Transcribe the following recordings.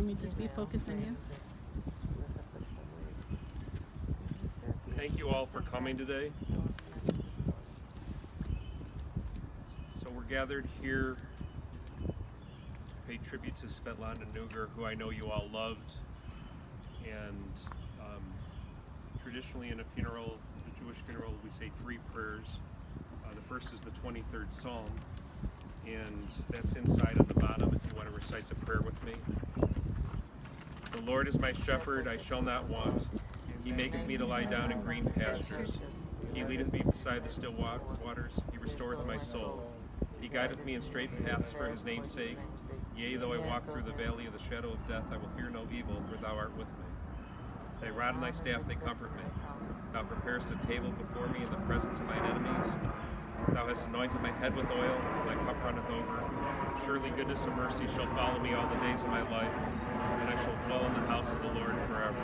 me just be focused on you. Thank you all for coming today. So we're gathered here to pay tribute to Svetlana Nuger, who I know you all loved. And traditionally in a funeral, a Jewish funeral, we say 3 prayers. The first is the 23rd Psalm, and that's inside at the bottom if you want to recite the prayer with me. The Lord is my shepherd, I shall not want. He maketh me to lie down in green pastures. He leadeth me beside the still waters. He restoreth my soul. He guideth me in straight paths for his name's sake. Yea, though I walk through the valley of the shadow of death, I will fear no evil, for thou art with me. Thy rod and thy staff, they comfort me. Thou preparest a table before me in the presence of mine enemies. Thou hast anointed my head with oil, my cup runneth over. Surely goodness and mercy shall follow me all the days of my life, and I shall dwell in the house of the Lord forever.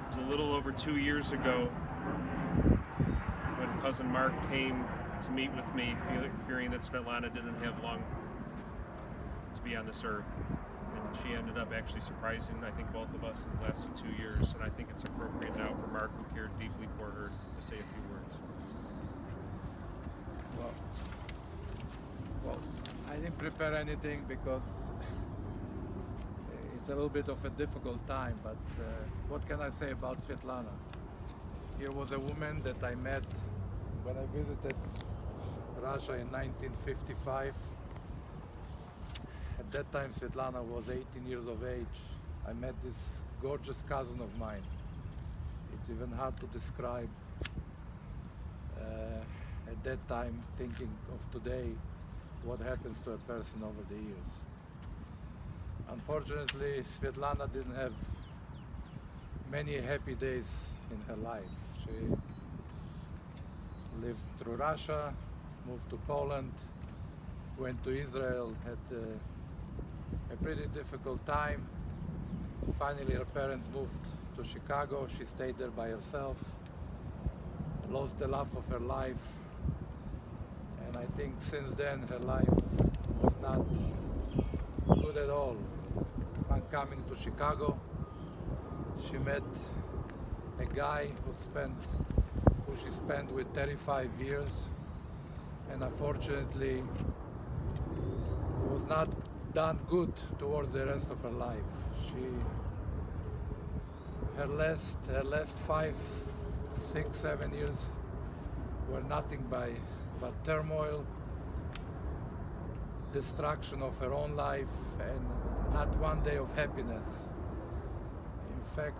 It was a little over 2 years ago when Cousin Mark came to meet with me, fearing that Svetlana didn't have long to be on this earth. And she ended up actually surprising, I think, both of us in the last 2 years. And I think it's appropriate now for Mark, who cared deeply for her, to say a few words. Well, I didn't prepare anything because it's a little bit of a difficult time, but what can I say about Svetlana? Here was a woman that I met when I visited Russia in 1955. At that time, Svetlana was 18 years of age. I met this gorgeous cousin of mine. It's even hard to describe at that time, thinking of today, what happens to a person over the years. Unfortunately, Svetlana didn't have many happy days in her life. She lived through Russia, moved to Poland, went to Israel, had a pretty difficult time. Finally, her parents moved to Chicago. She stayed there by herself, lost the love of her life. And I think since then her life was not good at all. Upon coming to Chicago, she met a guy who she spent with 35 years, and unfortunately was not done good towards the rest of her life. Her last 5, 6, 7 years were nothing but turmoil, destruction of her own life, and not one day of happiness. In fact,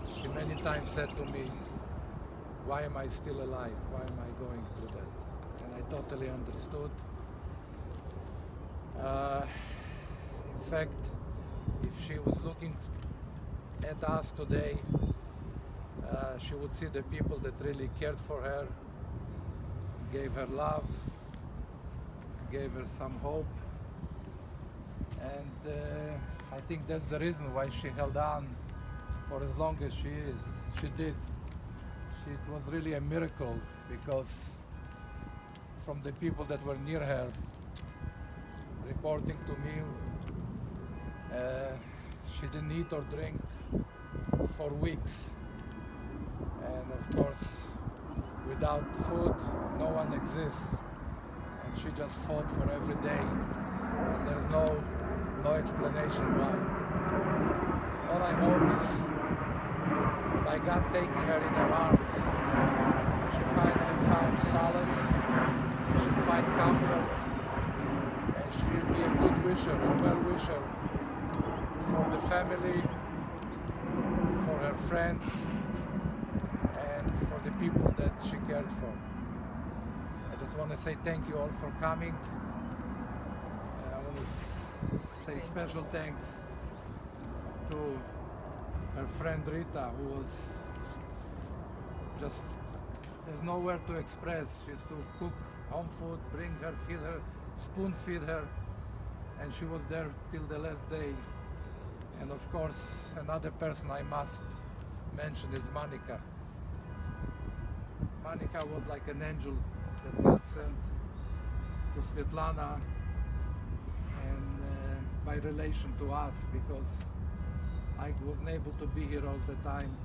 she many times said to me, why am I still alive? Why am I going through that? And I totally understood. In fact, if she was looking at us today, she would see the people that really cared for her, gave her love, gave her some hope. And I think that's the reason why she held on for as long as she did. It was really a miracle, because from the people that were near her reporting to me, she didn't eat or drink for weeks. And of course, without food, no one exists. And she just fought for every day. And there's no explanation why. All I hope is, by God taking her in her arms, she finally found solace, she'll find comfort, and she'll be a good wisher, a well-wisher for the family, for her friends, and for the people that she cared for. I just want to say thank you all for coming. I want to say special thanks to her friend Rita, who was just, there's nowhere to express. She used to cook home food, bring her, feed her, spoon feed her, and she was there till the last day. And of course, another person I must mention is Monica. Monica was like an angel that God sent to Svetlana, and by relation to us, because I wasn't able to be here all the time,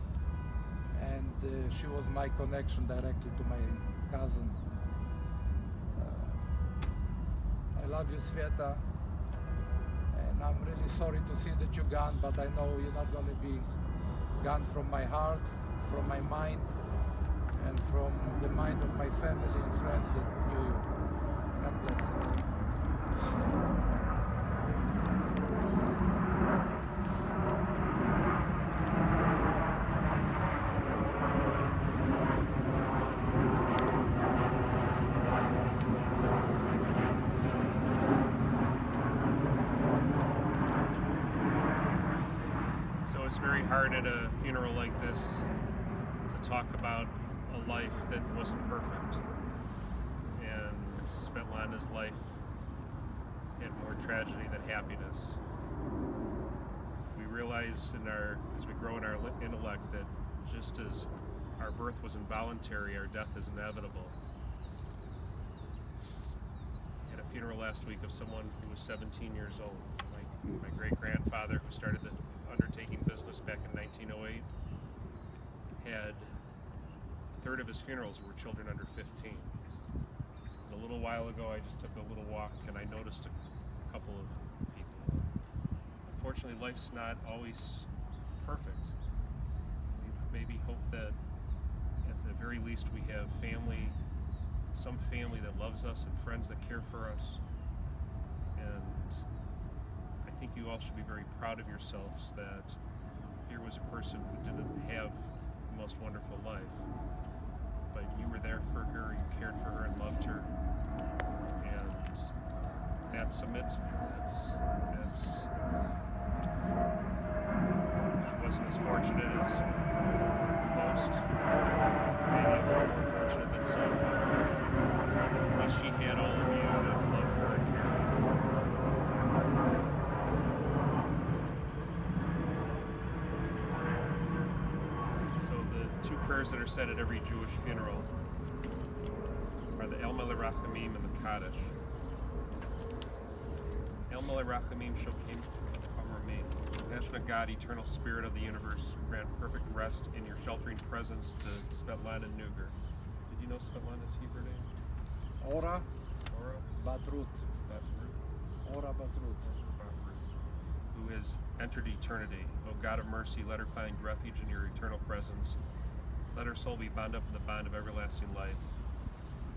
and she was my connection directly to my cousin. I love you, Sveta, and I'm really sorry to see that you're gone, but I know you're not going to be gone from my heart, from my mind, and from the mind of my family and friends that knew you. God bless. So it's very hard at a funeral like this to talk about a life that wasn't perfect. And Svetlana's life had more tragedy than happiness. We realize as we grow in our intellect that just as our birth was involuntary, our death is inevitable. At a funeral last week of someone who was 17 years old, my great-grandfather, who started the undertaking business back in 1908, had a third of his funerals were children under 15. And a little while ago, I just took a little walk and I noticed a couple of people. Unfortunately, life's not always perfect. We maybe hope that at the very least we have family, some family that loves us and friends that care for us. And I think you all should be very proud of yourselves that here was a person who didn't have the most wonderful life, but you were there for her, you cared for her and loved her, and that's a mitzvah. She wasn't as fortunate as most, maybe a little more fortunate than some. At least she had all of you to love her and care for her. So the two prayers that are said at every Jewish funeral are the El Melech Rachamim and the Kaddish. El Melech Rachamim Shokim Amramin. Compassionate God, eternal spirit of the universe, grant perfect rest in your sheltering presence to Svetlana Nuger. Did you know Svetlana's Hebrew name? Ora Ora Batrut. Batrut. Ora Batrut. Who has entered eternity. O God of mercy, let her find refuge in your eternal presence. Let her soul be bound up in the bond of everlasting life.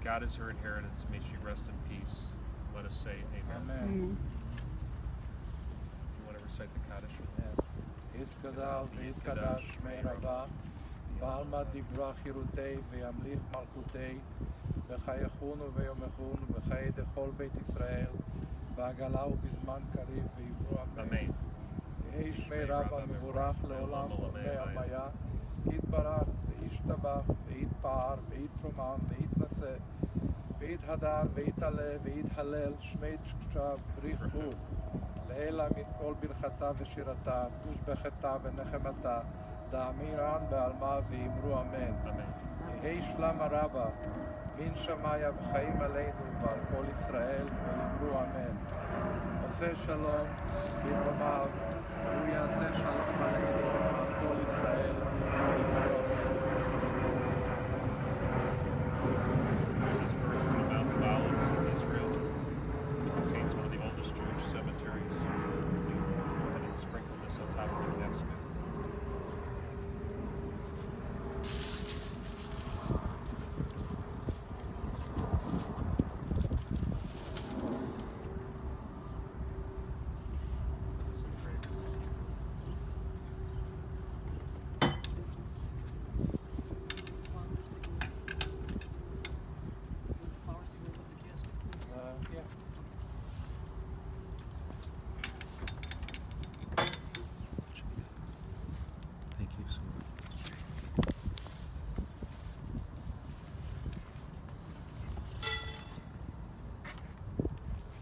God is her inheritance. May she rest in peace. Let us say amen. Amen. You want to recite the Kaddish with me? יתגדל ויתקדש שמי רבה, בעלמא דיברה חירותי וימליך מלכותי, וחייכון ויומכון וחיי דכל בית ישראל, בעגלה ובזמן קריב ויברו אמן. יהי שמי רבה מבורך לעולם ולעולמי עלמיה, יתברך וישתבח ויתפאר ויתרומם ויתנשא, ויתהדר ויתעלה ויתהלל שמי תשקשה בריחו. לעילה מן כל ברכתה ושירתה, תושבחתה ונחמתה, דאמירן בעלמה ואמרו אמן. יהי שלמה רבה, מן שמיה וחיים עלינו ועל כל ישראל, ואמרו אמן. עושה שלום במרומיו, הוא יעשה שלום עלינו ועל כל ישראל, ואמרו אמן.